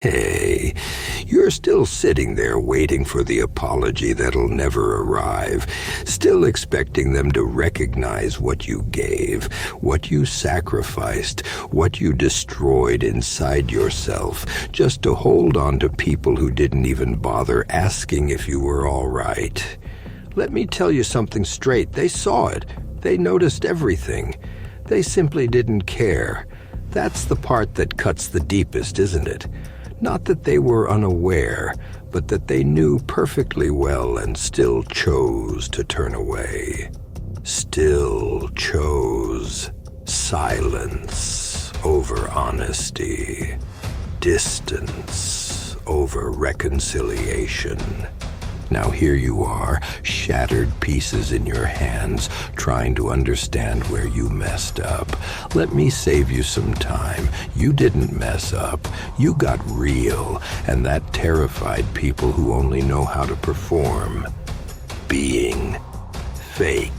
Hey, you're still sitting there waiting for the apology that'll never arrive, still expecting them to recognize what you gave, what you sacrificed, what you destroyed inside yourself, just to hold on to people who didn't even bother asking if you were all right. Let me tell you something straight. They saw it. They noticed everything. They simply didn't care. That's the part that cuts the deepest, isn't it? Not that they were unaware, but that they knew perfectly well and still chose to turn away. Still chose silence over honesty, distance over reconciliation. Now here you are, shattered pieces in your hands, trying to understand where you messed up. Let me save you some time. You didn't mess up. You got real, and that terrified people who only know how to perform. Being fake.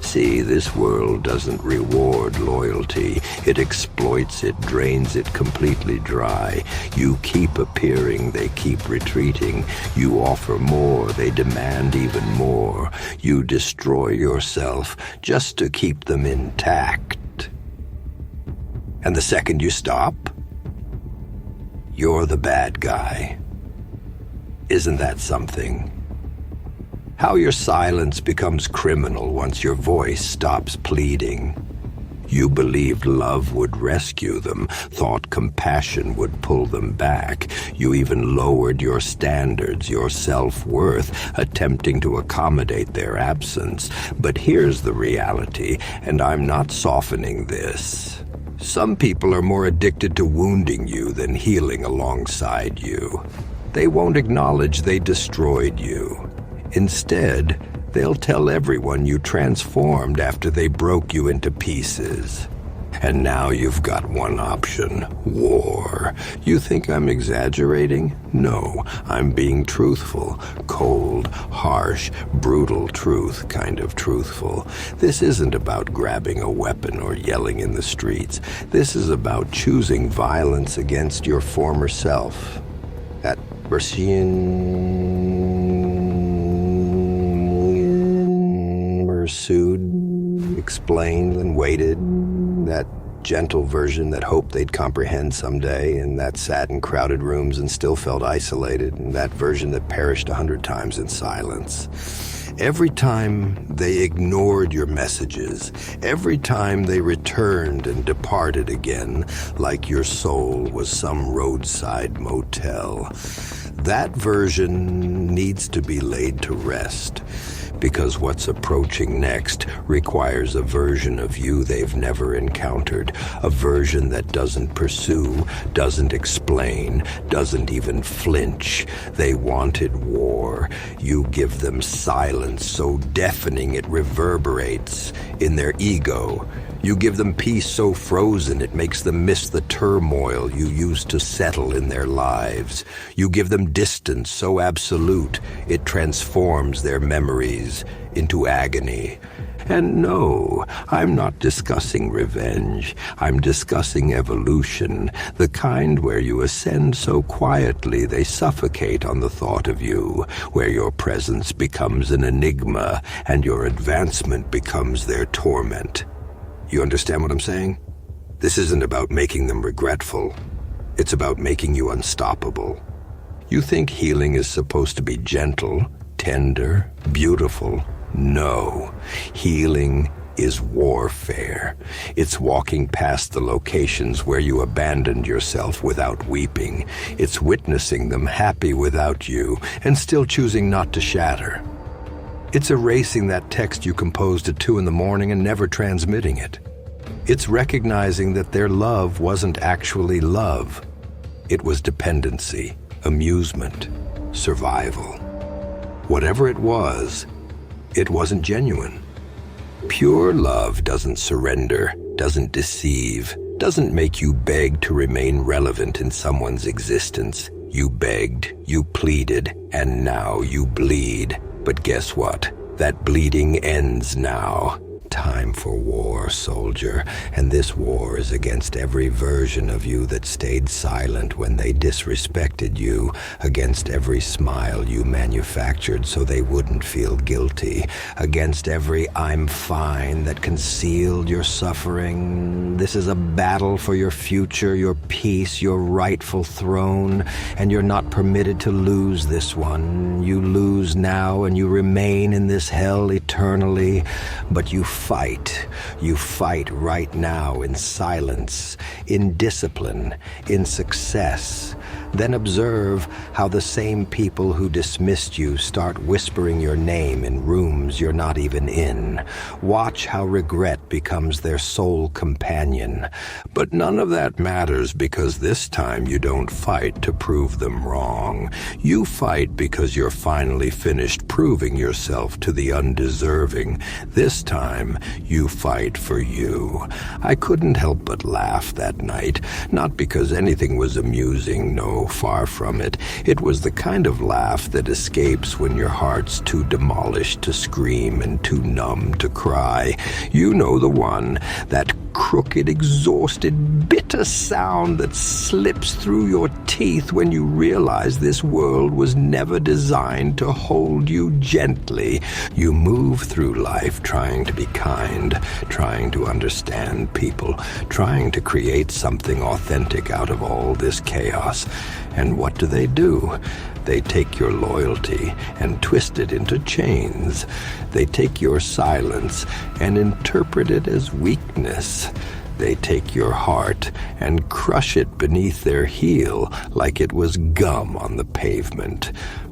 See, this world doesn't reward loyalty. It exploits it, drains it completely dry. You keep appearing, they keep retreating. You offer more, they demand even more. You destroy yourself just to keep them intact. And the second you stop, you're the bad guy. Isn't that something? How your silence becomes criminal once your voice stops pleading. You believed love would rescue them, thought compassion would pull them back. You even lowered your standards, your self-worth, attempting to accommodate their absence. But here's the reality, and I'm not softening this. Some people are more addicted to wounding you than healing alongside you. They won't acknowledge they destroyed you. Instead, they'll tell everyone you transformed after they broke you into pieces. And now you've got one option: war. You think I'm exaggerating? No, I'm being truthful. Cold, harsh, brutal truth kind of truthful. This isn't about grabbing a weapon or yelling in the streets. This is about choosing violence against your former self. At pursued, explained, and waited. That gentle version that hoped they'd comprehend someday, and that sat in crowded rooms and still felt isolated, and that version that perished 100 times in silence. Every time they ignored your messages, every time they returned and departed again, like your soul was some roadside motel. That version needs to be laid to rest, because what's approaching next requires a version of you they've never encountered, a version that doesn't pursue, doesn't explain, doesn't even flinch. They wanted war. You give them silence so deafening it reverberates in their ego. You give them peace so frozen it makes them miss the turmoil you used to settle in their lives. You give them distance so absolute it transforms their memories into agony. And no, I'm not discussing revenge. I'm discussing evolution, the kind where you ascend so quietly they suffocate on the thought of you, where your presence becomes an enigma and your advancement becomes their torment. You understand what I'm saying? This isn't about making them regretful. It's about making you unstoppable. You think healing is supposed to be gentle, tender, beautiful. No. Healing is warfare. It's walking past the locations where you abandoned yourself without weeping. It's witnessing them happy without you and still choosing not to shatter. It's erasing that text you composed at 2 a.m. and never transmitting it. It's recognizing that their love wasn't actually love. It was dependency, amusement, survival. Whatever it wasn't genuine. Pure love doesn't surrender, doesn't deceive, doesn't make you beg to remain relevant in someone's existence. You begged, you pleaded, and now you bleed. But guess what? That bleeding ends now. Time for war, soldier, and this war is against every version of you that stayed silent when they disrespected you, against every smile you manufactured so they wouldn't feel guilty, against every "I'm fine" that concealed your suffering. This is a battle for your future, your peace, your rightful throne, and you're not permitted to lose this one. You lose now and you remain in this hell eternally, but you fight. You fight right now in silence, in discipline, in success. Then observe how the same people who dismissed you start whispering your name in rooms you're not even in. Watch how regret becomes their sole companion. But none of that matters, because this time you don't fight to prove them wrong. You fight because you're finally finished proving yourself to the undeserving. This time you fight for you. I couldn't help but laugh that night, not because anything was amusing, no, far from it. It was the kind of laugh that escapes when your heart's too demolished to scream and too numb to cry. You know the one, that crooked, exhausted, bitter sound that slips through your teeth when you realize this world was never designed to hold you gently. You move through life trying to be kind, trying to understand people, trying to create something authentic out of all this chaos. And what do? They take your loyalty and twist it into chains. They take your silence and interpret it as weakness. They take your heart and crush it beneath their heel like it was gum on the pavement.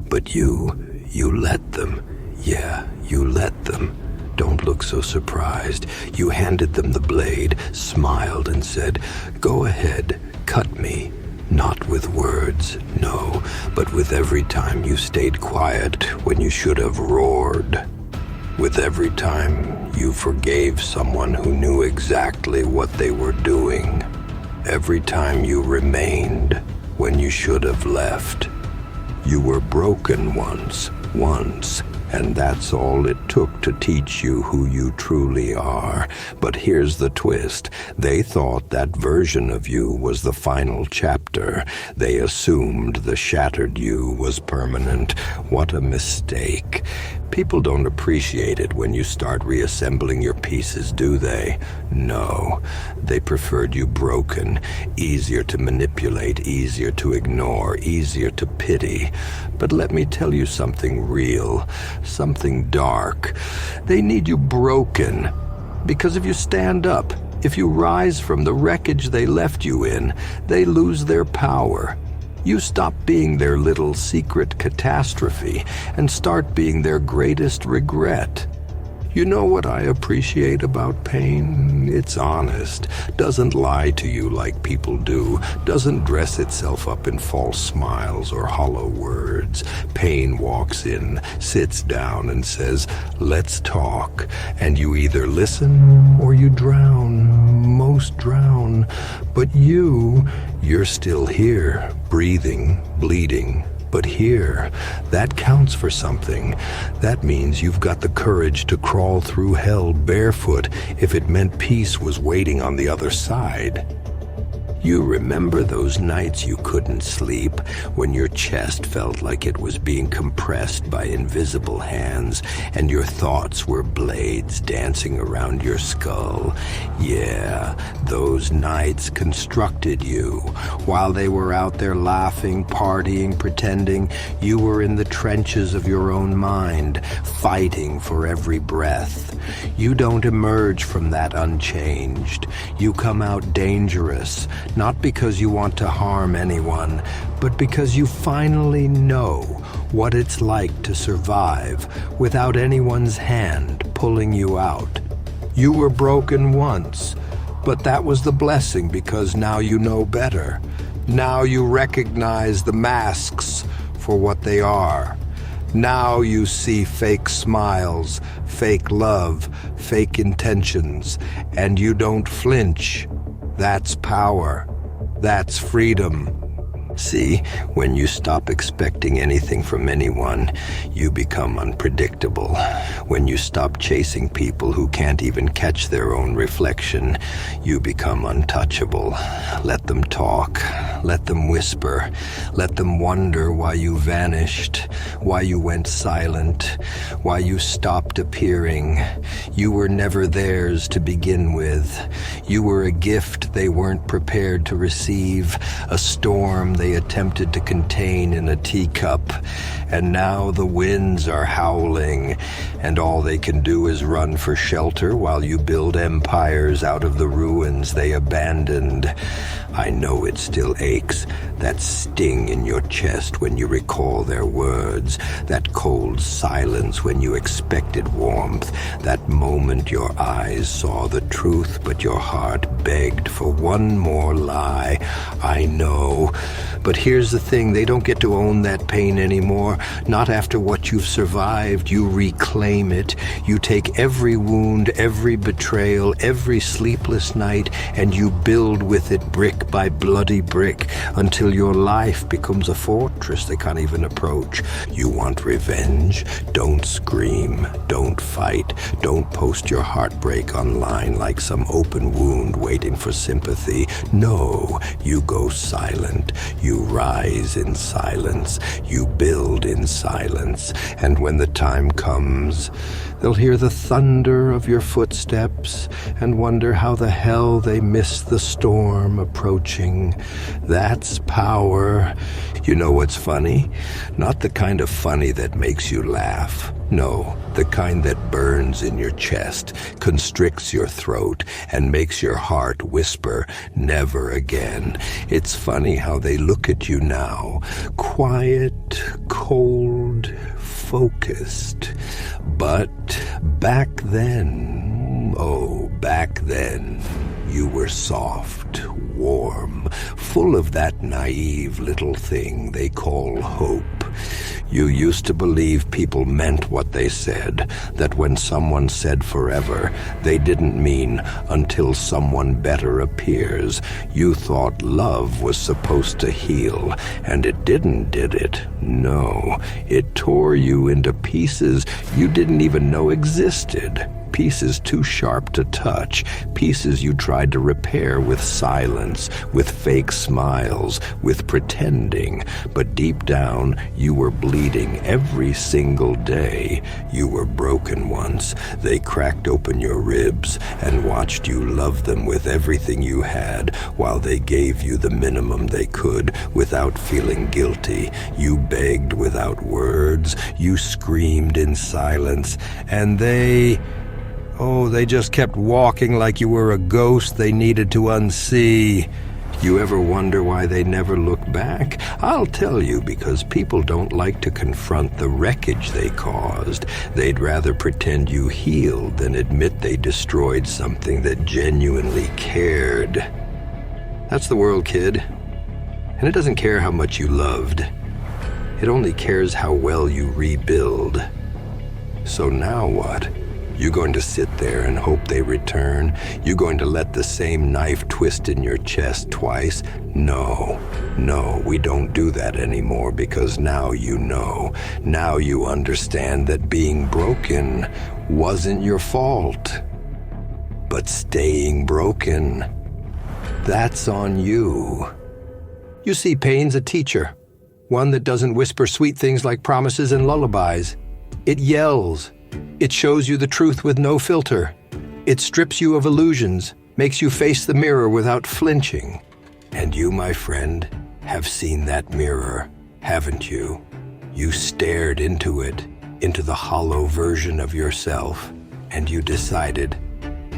But you let them. Yeah, you let them. Don't look so surprised. You handed them the blade, smiled, and said, "Go ahead, cut me." Not with words, no, but with every time you stayed quiet when you should have roared. With every time you forgave someone who knew exactly what they were doing. Every time you remained when you should have left. You were broken once, and that's all it took to teach you who you truly are. But here's the twist. They thought that version of you was the final chapter. They assumed the shattered you was permanent. What a mistake. People don't appreciate it when you start reassembling your pieces, do they? No. They preferred you broken, easier to manipulate, easier to ignore, easier to pity. But let me tell you something real, something dark. They need you broken. Because if you stand up, if you rise from the wreckage they left you in, they lose their power. You stop being their little secret catastrophe and start being their greatest regret. You know what I appreciate about pain? It's honest, doesn't lie to you like people do, doesn't dress itself up in false smiles or hollow words. Pain walks in, sits down and says, "Let's talk." And you either listen or you drown. Most drown. But you're still here, breathing, bleeding. But here, that counts for something. That means you've got the courage to crawl through hell barefoot if it meant peace was waiting on the other side. You remember those nights you couldn't sleep, when your chest felt like it was being compressed by invisible hands, and your thoughts were blades dancing around your skull? Yeah, those nights constructed you. While they were out there laughing, partying, pretending, you were in the trenches of your own mind, fighting for every breath. You don't emerge from that unchanged. You come out dangerous, not because you want to harm anyone, but because you finally know what it's like to survive without anyone's hand pulling you out. You were broken once, but that was the blessing, because now you know better. Now you recognize the masks for what they are. Now you see fake smiles, fake love, fake intentions, and you don't flinch. That's power. That's freedom. See, when you stop expecting anything from anyone, you become unpredictable. When you stop chasing people who can't even catch their own reflection, you become untouchable. Let them talk. Let them whisper. Let them wonder why you vanished, why you went silent, why you stopped appearing. You were never theirs to begin with. You were a gift they weren't prepared to receive, a storm they attempted to contain in a teacup. And now the winds are howling, and all they can do is run for shelter while you build empires out of the ruins they abandoned. I know it still aches, that sting in your chest when you recall their words, that cold silence when you expected warmth, that moment your eyes saw the truth but your heart begged for one more lie. I know. But here's the thing, they don't get to own that pain anymore. Not after what you've survived. You reclaim it. You take every wound, every betrayal, every sleepless night, and you build with it brick by bloody brick until your life becomes a fortress they can't even approach. You want revenge? Don't scream. Don't fight. Don't post your heartbreak online like some open wound waiting for sympathy. No, you go silent. You rise in silence. You build in silence. And when the time comes, they'll hear the thunder of your footsteps and wonder how the hell they missed the storm approaching. That's power. You know what's funny? Not the kind of funny that makes you laugh. No, the kind that burns in your chest, constricts your throat, and makes your heart whisper, never again. It's funny how they look at you now, quiet, cold, focused. But back then, oh, back then, you were soft, warm, full of that naive little thing they call hope. You used to believe people meant what they said, that when someone said forever, they didn't mean until someone better appears. You thought love was supposed to heal, and it didn't, did it? No, it tore you into pieces you didn't even know existed. Pieces too sharp to touch, pieces you tried to repair with silence, with fake smiles, with pretending. But deep down, you were bleeding every single day. You were broken once. They cracked open your ribs and watched you love them with everything you had, while they gave you the minimum they could without feeling guilty. You begged without words. You screamed in silence. And they just kept walking like you were a ghost they needed to unsee. You ever wonder why they never look back? I'll tell you, because people don't like to confront the wreckage they caused. They'd rather pretend you healed than admit they destroyed something that genuinely cared. That's the world, kid. And it doesn't care how much you loved. It only cares how well you rebuild. So now what? You going to sit there and hope they return? You going to let the same knife twist in your chest twice? No, we don't do that anymore, because now you know. Now you understand that being broken wasn't your fault. But staying broken, that's on you. You see, pain's a teacher. One that doesn't whisper sweet things like promises and lullabies. It yells. It shows you the truth with no filter. It strips you of illusions, makes you face the mirror without flinching. And you, my friend, have seen that mirror, haven't you? You stared into it, into the hollow version of yourself, and you decided,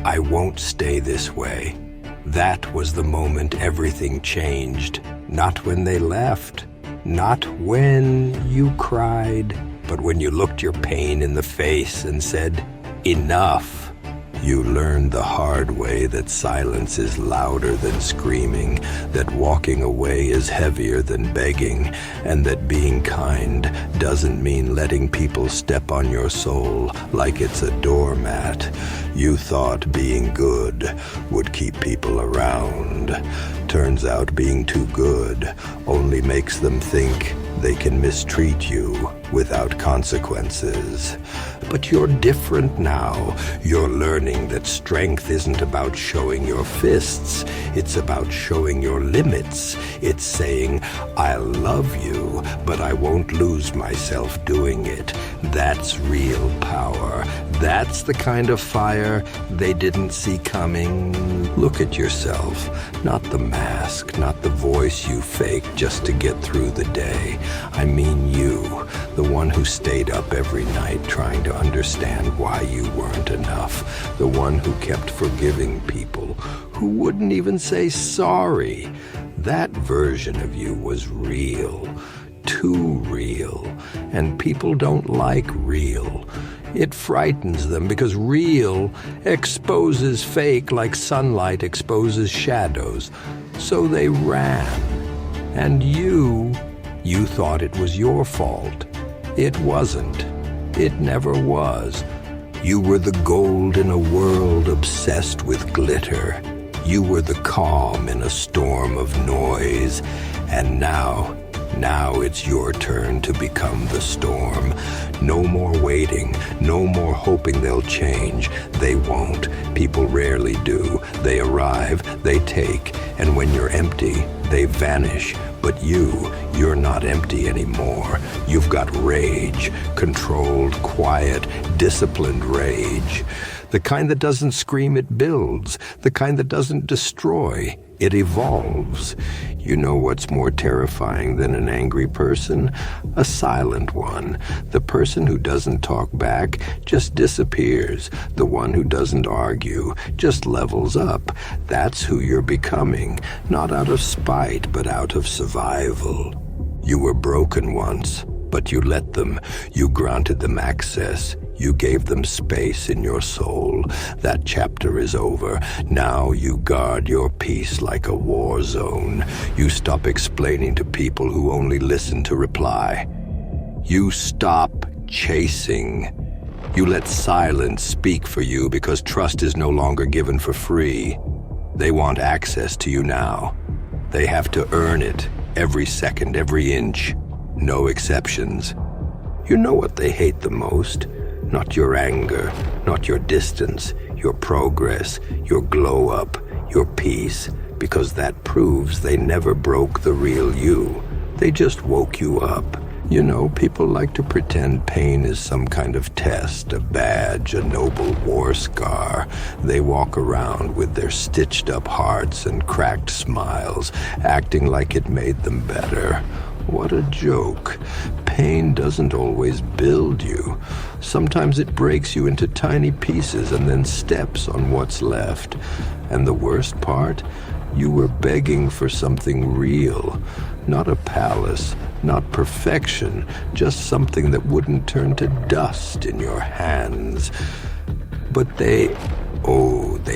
I won't stay this way. That was the moment everything changed. Not when they left, not when you cried, but when you looked your pain in the face and said, enough. You learned the hard way that silence is louder than screaming, that walking away is heavier than begging, and that being kind doesn't mean letting people step on your soul like it's a doormat. You thought being good would keep people around. Turns out being too good only makes them think they can mistreat you without consequences. But you're different now. You're learning that strength isn't about showing your fists. It's about showing your limits. It's saying, I love you, but I won't lose myself doing it. That's real power. That's the kind of fire they didn't see coming. Look at yourself, not the mask, not the voice you fake just to get through the day. I mean you, the one who stayed up every night trying to understand why you weren't enough, the one who kept forgiving people, who wouldn't even say sorry. That version of you was real, too real, and people don't like real. It frightens them because real exposes fake like sunlight exposes shadows. So they ran. And you thought it was your fault. It wasn't. It never was. You were the gold in a world obsessed with glitter. You were the calm in a storm of noise. And now it's your turn to become the storm. No more waiting, no more hoping they'll change. They won't. People rarely do. They arrive, they take, and when you're empty, they vanish. But you're not empty anymore. You've got rage, controlled, quiet, disciplined rage. The kind that doesn't scream, it builds. The kind that doesn't destroy, it evolves. You know what's more terrifying than an angry person? A silent one. The person who doesn't talk back just disappears. The one who doesn't argue just levels up. That's who you're becoming, not out of spite, but out of survival. You were broken once, but you let them. You granted them access. You gave them space in your soul. That chapter is over. Now you guard your peace like a war zone. You stop explaining to people who only listen to reply. You stop chasing. You let silence speak for you because trust is no longer given for free. They want access to you now. They have to earn it, every second, every inch. No exceptions. You know what they hate the most? Not your anger, not your distance, your progress, your glow up, your peace, because that proves they never broke the real you. They just woke you up. You know, people like to pretend pain is some kind of test, a badge, a noble war scar. They walk around with their stitched up hearts and cracked smiles, acting like it made them better. What a joke. Pain doesn't always build you. Sometimes it breaks you into tiny pieces and then steps on what's left. And the worst part? You were begging for something real. Not a palace, not perfection, just something that wouldn't turn to dust in your hands. But they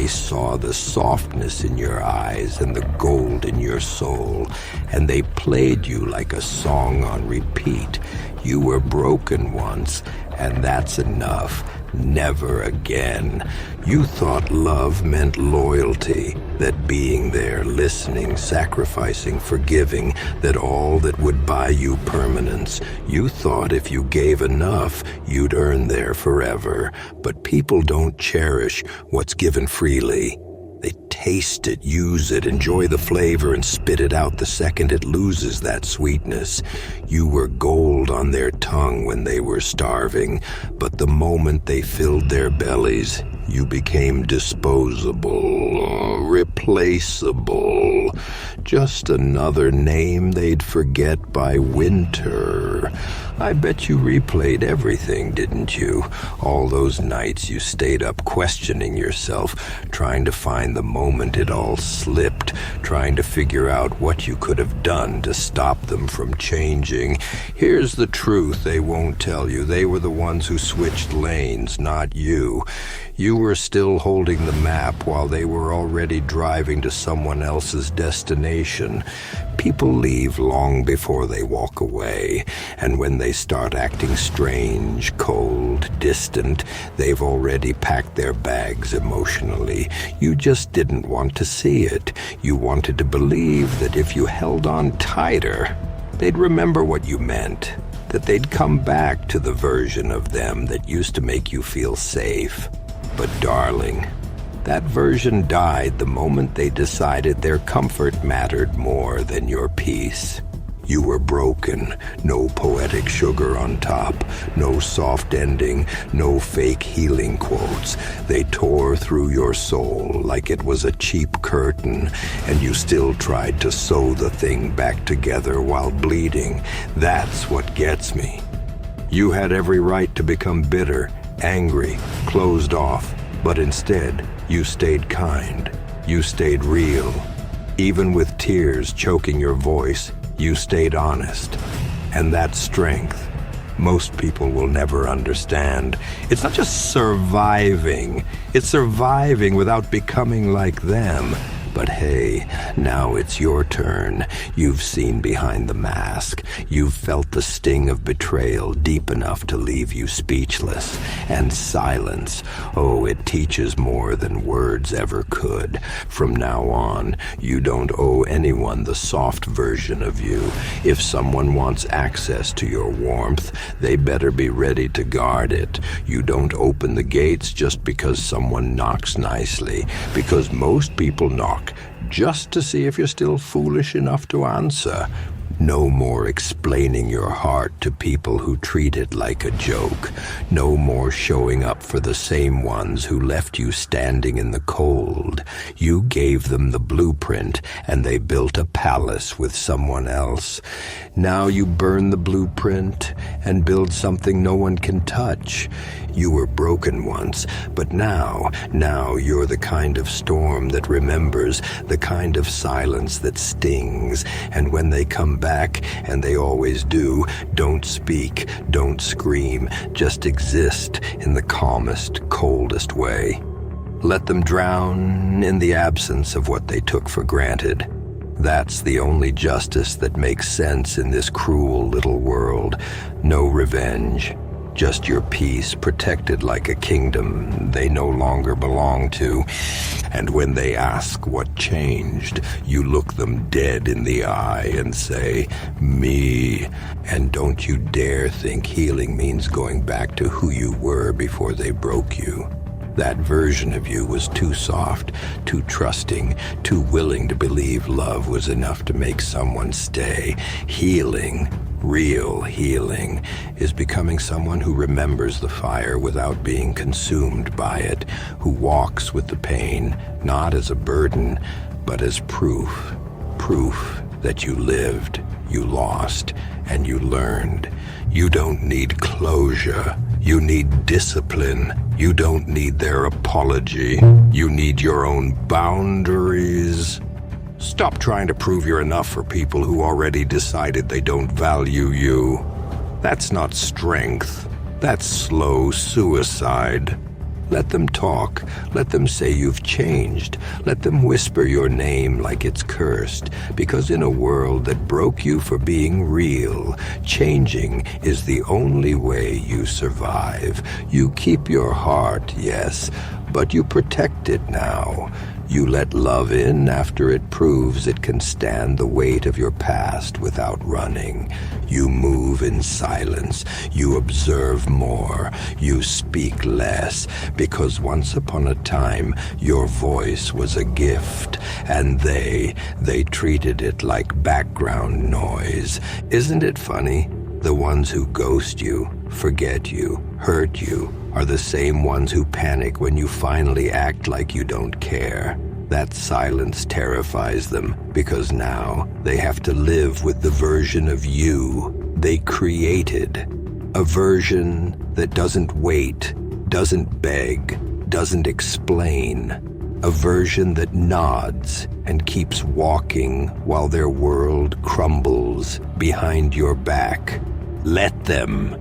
saw the softness in your eyes and the gold in your soul, and they played you like a song on repeat. You were broken once, and that's enough. Never again. You thought love meant loyalty, that being there, listening, sacrificing, forgiving, that all that would buy you permanence. You thought if you gave enough, you'd earn there forever. But people don't cherish what's given freely. They taste it, use it, enjoy the flavor, and spit it out the second it loses that sweetness. You were gold on their tongue when they were starving, but the moment they filled their bellies, you became disposable, replaceable. Just another name they'd forget by winter. I bet you replayed everything, didn't you? All those nights you stayed up questioning yourself, trying to find the moment it all slipped, trying to figure out what you could have done to stop them from changing. Here's the truth they won't tell you. They were the ones who switched lanes, not you. You You were still holding the map while they were already driving to someone else's destination. People leave long before they walk away, and when they start acting strange, cold, distant, they've already packed their bags emotionally. You just didn't want to see it. You wanted to believe that if you held on tighter, they'd remember what you meant, that they'd come back to the version of them that used to make you feel safe. But darling, that version died the moment they decided their comfort mattered more than your peace. You were broken, no poetic sugar on top, no soft ending, no fake healing quotes. They tore through your soul like it was a cheap curtain, and you still tried to sew the thing back together while bleeding. That's what gets me. You had every right to become bitter, angry, closed off, but instead, you stayed kind. You stayed real. Even with tears choking your voice, you stayed honest. And that strength, most people will never understand. It's not just surviving. It's surviving without becoming like them. But hey, now it's your turn. You've seen behind the mask. You've felt the sting of betrayal deep enough to leave you speechless. And silence, oh, it teaches more than words ever could. From now on, you don't owe anyone the soft version of you. If someone wants access to your warmth, they better be ready to guard it. You don't open the gates just because someone knocks nicely, because most people knock just to see if you're still foolish enough to answer. No more explaining your heart to people who treat it like a joke. No more showing up for the same ones who left you standing in the cold. You gave them the blueprint, and they built a palace with someone else. Now you burn the blueprint and build something no one can touch. You were broken once, but now you're the kind of storm that remembers, the kind of silence that stings. And when they come back, and they always do, don't speak, don't scream, just exist in the calmest, coldest way. Let them drown in the absence of what they took for granted. That's the only justice that makes sense in this cruel little world. No revenge. Just your peace, protected like a kingdom they no longer belong to. And when they ask what changed, you look them dead in the eye and say, me. And don't you dare think healing means going back to who you were before they broke you. That version of you was too soft, too trusting, too willing to believe love was enough to make someone stay. Healing, real healing, is becoming someone who remembers the fire without being consumed by it, who walks with the pain, not as a burden, but as proof. Proof that you lived, you lost, and you learned. You don't need closure. You need discipline. You don't need their apology. You need your own boundaries. Stop trying to prove you're enough for people who already decided they don't value you. That's not strength. That's slow suicide. Let them talk. Let them say you've changed. Let them whisper your name like it's cursed. Because in a world that broke you for being real, changing is the only way you survive. You keep your heart, yes, but you protect it now. You let love in after it proves it can stand the weight of your past without running. You move in silence. You observe more. You speak less, because once upon a time, your voice was a gift, and they treated it like background noise. Isn't it funny? The ones who ghost you, forget you, hurt you, are the same ones who panic when you finally act like you don't care. That silence terrifies them, because now they have to live with the version of you they created. A version that doesn't wait, doesn't beg, doesn't explain. A version that nods and keeps walking while their world crumbles behind your back. Let them.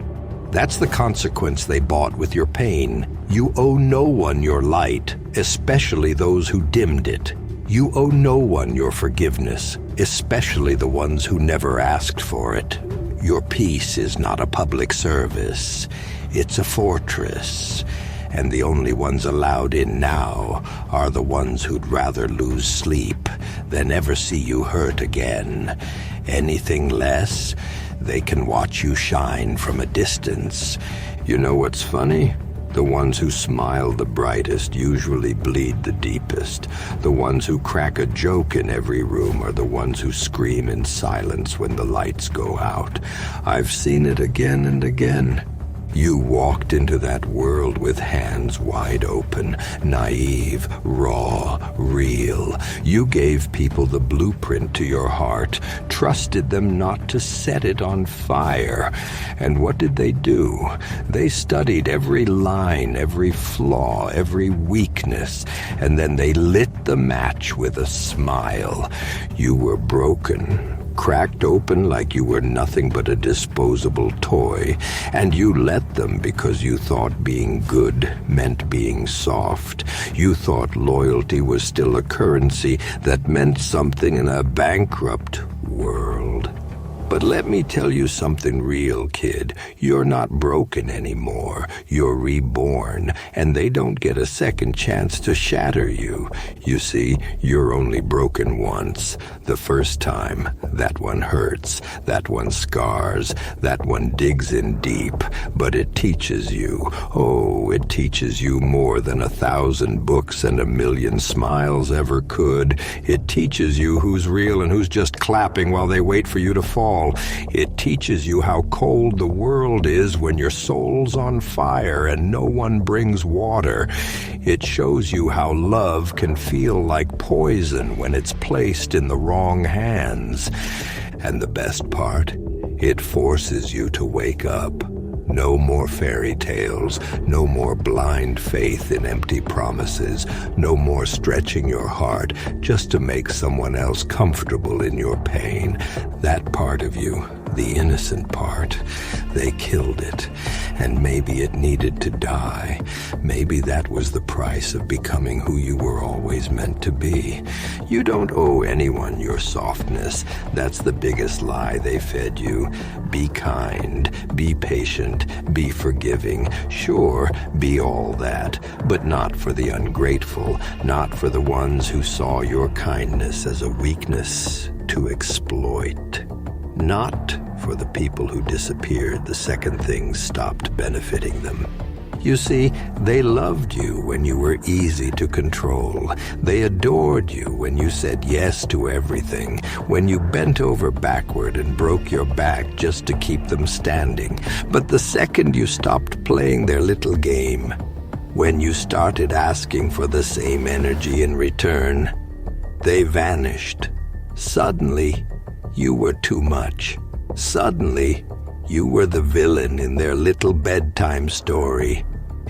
That's the consequence they bought with your pain. You owe no one your light, especially those who dimmed it. You owe no one your forgiveness, especially the ones who never asked for it. Your peace is not a public service. It's a fortress. And the only ones allowed in now are the ones who'd rather lose sleep than ever see you hurt again. Anything less, they can watch you shine from a distance. You know what's funny? The ones who smile the brightest usually bleed the deepest. The ones who crack a joke in every room are the ones who scream in silence when the lights go out. I've seen it again and again. You walked into that world with hands wide open, naive, raw, real. You gave people the blueprint to your heart, trusted them not to set it on fire. And what did they do? They studied every line, every flaw, every weakness, and then they lit the match with a smile. You were broken, cracked open like you were nothing but a disposable toy, and you let them because you thought being good meant being soft. You thought loyalty was still a currency that meant something in a bankrupt world. But let me tell you something real, kid. You're not broken anymore. You're reborn, and they don't get a second chance to shatter you. You see, you're only broken once. The first time, that one hurts, that one scars, that one digs in deep. But it teaches you, oh, it teaches you more than 1,000 books and 1,000,000 smiles ever could. It teaches you who's real and who's just clapping while they wait for you to fall. It teaches you how cold the world is when your soul's on fire and no one brings water. It shows you how love can feel like poison when it's placed in the wrong hands. And the best part, it forces you to wake up. No more fairy tales, no more blind faith in empty promises, no more stretching your heart just to make someone else comfortable in your pain. That part of you, the innocent part, they killed it. And maybe it needed to die. Maybe that was the price of becoming who you were always meant to be. You don't owe anyone your softness. That's the biggest lie they fed you. Be kind, be patient, be forgiving. Sure, be all that, but not for the ungrateful, not for the ones who saw your kindness as a weakness to exploit. Not for the people who disappeared the second things stopped benefiting them. You see, they loved you when you were easy to control. They adored you when you said yes to everything, when you bent over backward and broke your back just to keep them standing. But the second you stopped playing their little game, when you started asking for the same energy in return, they vanished. Suddenly, you were too much. Suddenly, you were the villain in their little bedtime story.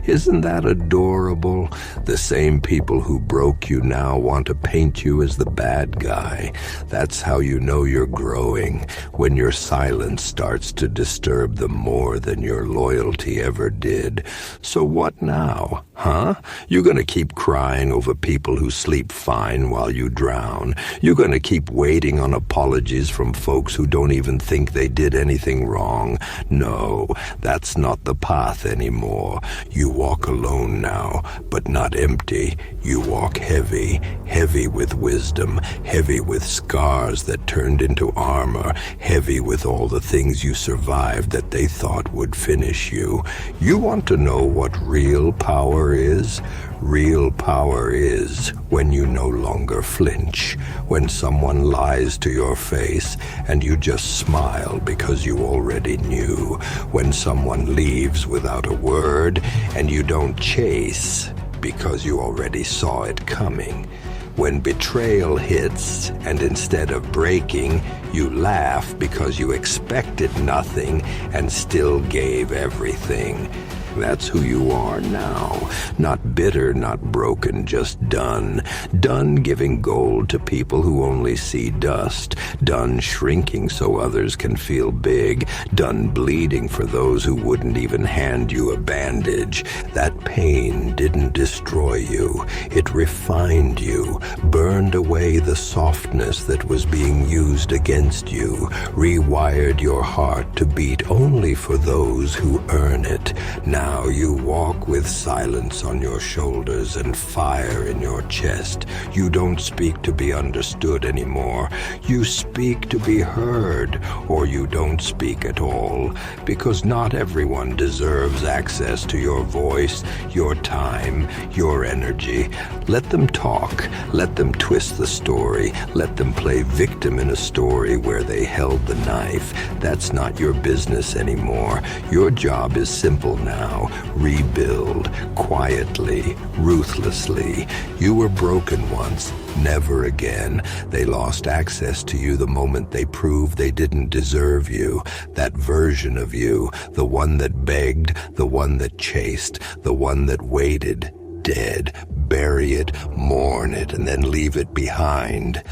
Isn't that adorable? The same people who broke you now want to paint you as the bad guy. That's how you know you're growing, when your silence starts to disturb them more than your loyalty ever did. So what now, huh? You're gonna keep crying over people who sleep fine while you drown. You're gonna keep waiting on apologies from folks who don't even think they did anything wrong. No, that's not the path anymore. You walk alone now, but not empty. You walk heavy, heavy with wisdom, heavy with scars that turned into armor, heavy with all the things you survived that they thought would finish you. You want to know what real power is? Real power is when you no longer flinch, when someone lies to your face and you just smile because you already knew, when someone leaves without a word and you don't chase because you already saw it coming. When betrayal hits and instead of breaking, you laugh because you expected nothing and still gave everything. That's who you are now, not Bitter, not broken, just done. Done giving gold to people who only see dust. Done shrinking so others can feel big. Done bleeding for those who wouldn't even hand you a bandage. That pain didn't destroy you. It refined you, burned away the softness that was being used against you, rewired your heart to beat only for those who earn it. Now you walk with silence on your shoulders and fire in your chest. You don't speak to be understood anymore. You speak to be heard, or you don't speak at all, because not everyone deserves access to your voice, your time, your energy. Let them talk. Let them twist the story. Let them play victim in a story where they held the knife. That's not your business anymore. Your job is simple now. Rebuild, quietly, ruthlessly. You were broken once. Never again. They lost access to you the moment they proved they didn't deserve you. That version of you, the one that begged, the one that chased, the one that waited. Dead. Bury it, mourn it, and then leave it behind.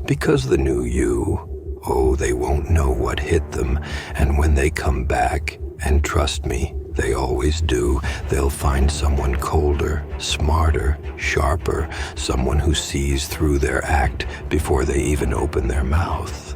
Because the new you, oh, they won't know what hit them. And when they come back, and trust me, they always do, they'll find someone colder, smarter, sharper, someone who sees through their act before they even open their mouth.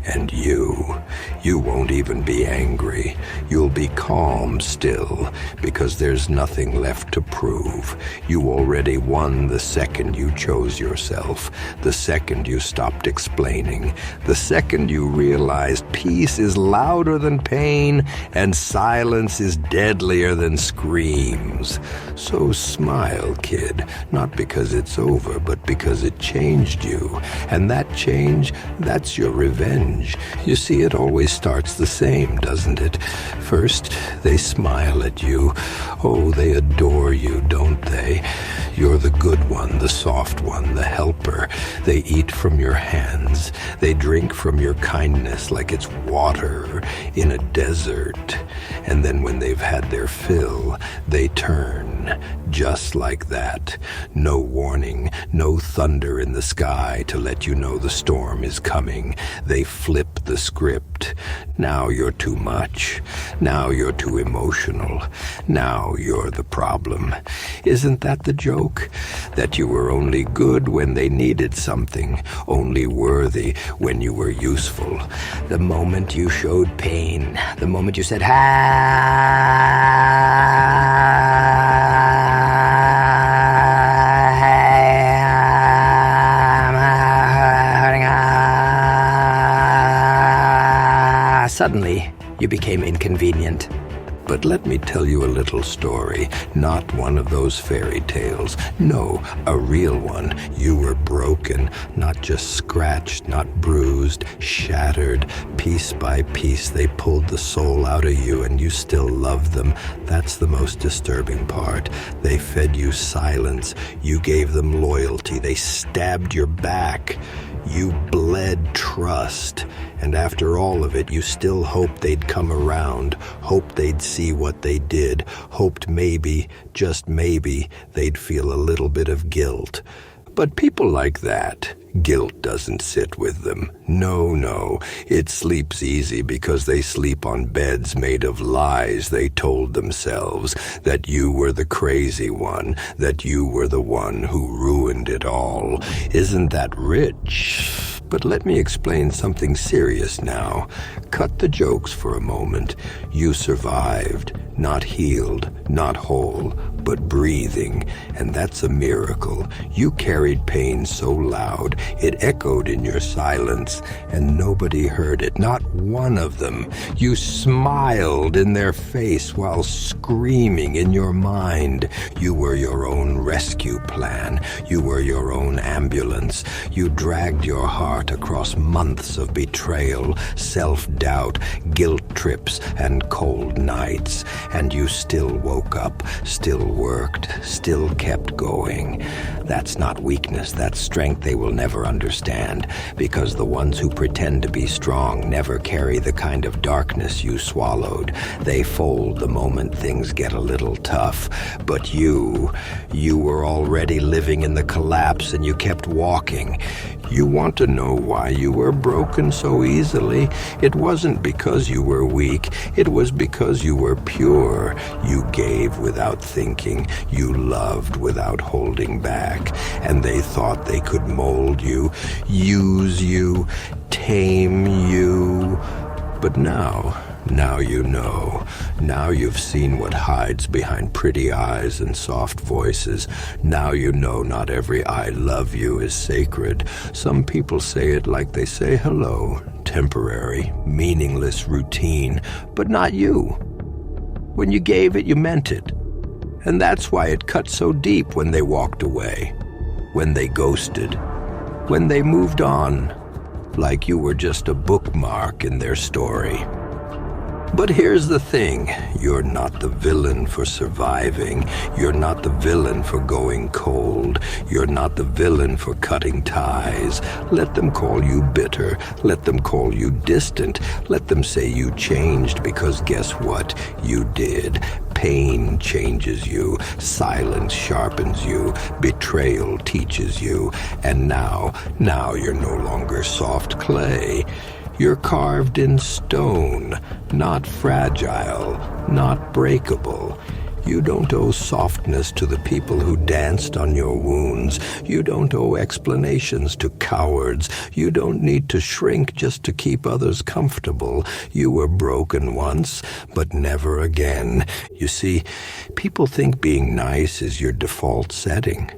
And you won't even be angry. You'll be calm still, because there's nothing left to prove. You already won the second you chose yourself, the second you stopped explaining, the second you realized peace is louder than pain and silence is deadlier than screams. So smile, kid, not because it's over, but because it changed you. And that change, that's your revenge. You see, it always starts the same, doesn't it? First, they smile at you. Oh, they adore you, don't they? You're the good one, the soft one, the helper. They eat from your hands. They drink from your kindness like it's water in a desert. And then when they've had their fill, they turn, just like that. No warning, no thunder in the sky to let you know the storm is coming. They flip the script. Now you're too much. Now you're too emotional. Now you're the problem. Isn't that the joke? That you were only good when they needed something, only worthy when you were useful. The moment you showed pain, the moment you said, suddenly, you became inconvenient. But let me tell you a little story, not one of those fairy tales. No, a real one. You were broken, not just scratched, not bruised, shattered. Piece by piece, they pulled the soul out of you, and you still loved them. That's the most disturbing part. They fed you silence. You gave them loyalty. They stabbed your back. You bled trust. And after all of it, you still hoped they'd come around, hoped they'd see what they did, hoped maybe, just maybe, they'd feel a little bit of guilt. But people like that, guilt doesn't sit with them. No, it sleeps easy because they sleep on beds made of lies they told themselves, that you were the crazy one, that you were the one who ruined it all. Isn't that rich? But let me explain something serious now. Cut the jokes for a moment. You survived, not healed, not whole, but breathing, and that's a miracle. You carried pain so loud, it echoed in your silence, and nobody heard it, not one of them. You smiled in their face while screaming in your mind. You were your own rescue plan. You were your own ambulance. You dragged your heart across months of betrayal, self-doubt, guilt trips, and cold nights, and you still woke up, still worked, still kept going. That's not weakness, that's strength they will never understand, because the ones who pretend to be strong never carry the kind of darkness you swallowed. They fold the moment things get a little tough. But you were already living in the collapse and you kept walking. You want to know why you were broken so easily? It wasn't because you were weak. It was because you were pure. You gave without thinking. You loved without holding back. And they thought they could mold you, use you, tame you. But now you know. Now you've seen what hides behind pretty eyes and soft voices. Now you know not every "I love you" is sacred. Some people say it like they say hello. Temporary, meaningless routine. But not you. When you gave it, you meant it. And that's why it cut so deep when they walked away. When they ghosted. When they moved on. Like you were just a bookmark in their story. But here's the thing, you're not the villain for surviving. You're not the villain for going cold. You're not the villain for cutting ties. Let them call you bitter. Let them call you distant. Let them say you changed, because guess what? You did. Pain changes you. Silence sharpens you. Betrayal teaches you. And now you're no longer soft clay. You're carved in stone, not fragile, not breakable. You don't owe softness to the people who danced on your wounds. You don't owe explanations to cowards. You don't need to shrink just to keep others comfortable. You were broken once, but never again. You see, people think being nice is your default setting.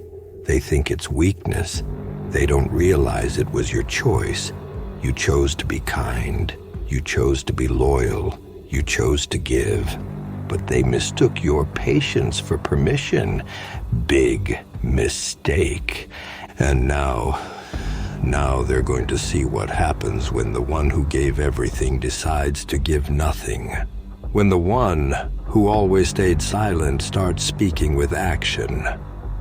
They think it's weakness. They don't realize it was your choice. You chose to be kind. You chose to be loyal. You chose to give. But they mistook your patience for permission. Big mistake. And now they're going to see what happens when the one who gave everything decides to give nothing. When the one who always stayed silent starts speaking with action.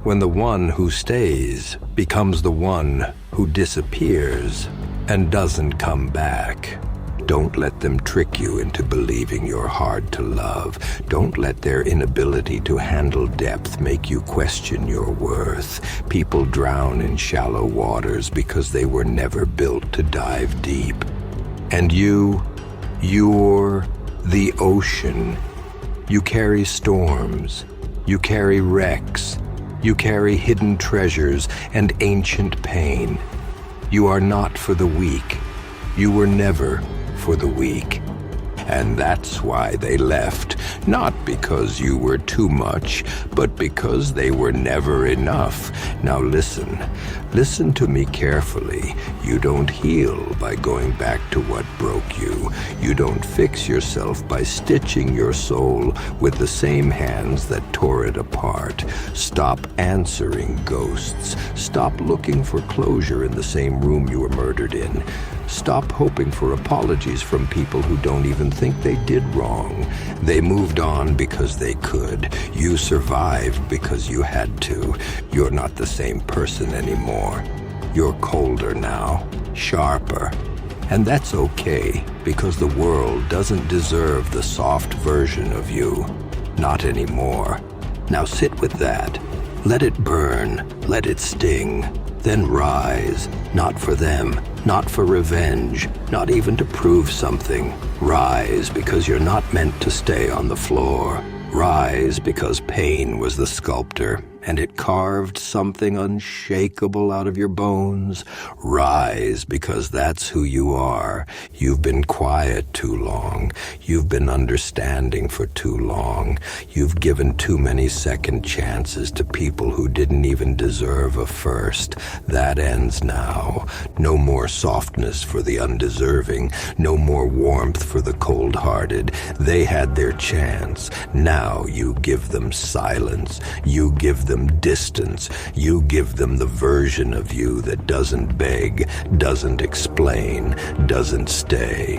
When the one who stays becomes the one who disappears and doesn't come back. Don't let them trick you into believing you're hard to love. Don't let their inability to handle depth make you question your worth. People drown in shallow waters because they were never built to dive deep. And you're the ocean. You carry storms. You carry wrecks. You carry hidden treasures and ancient pain. You are not for the weak. You were never for the weak. And that's why they left. Not because you were too much, but because they were never enough. Now listen to me carefully. You don't heal by going back to what broke you. You don't fix yourself by stitching your soul with the same hands that tore it apart. Stop answering ghosts. Stop looking for closure in the same room you were murdered in. Stop hoping for apologies from people who don't even think they did wrong. They moved on because they could. You survived because you had to. You're not the same person anymore. You're colder now, sharper. And that's okay, because the world doesn't deserve the soft version of you. Not anymore. Now sit with that. Let it burn. Let it sting. Then rise, not for them, not for revenge, not even to prove something. Rise because you're not meant to stay on the floor. Rise because pain was the sculptor, and it carved something unshakable out of your bones. Rise because that's who you are. You've been quiet too long. You've been understanding for too long. You've given too many second chances to people who didn't even deserve a first. That ends now. No more softness for the undeserving. No more warmth for the cold-hearted. They had their chance. Now you give them silence. You give them distance. You give them the version of you that doesn't beg, doesn't explain, doesn't stay.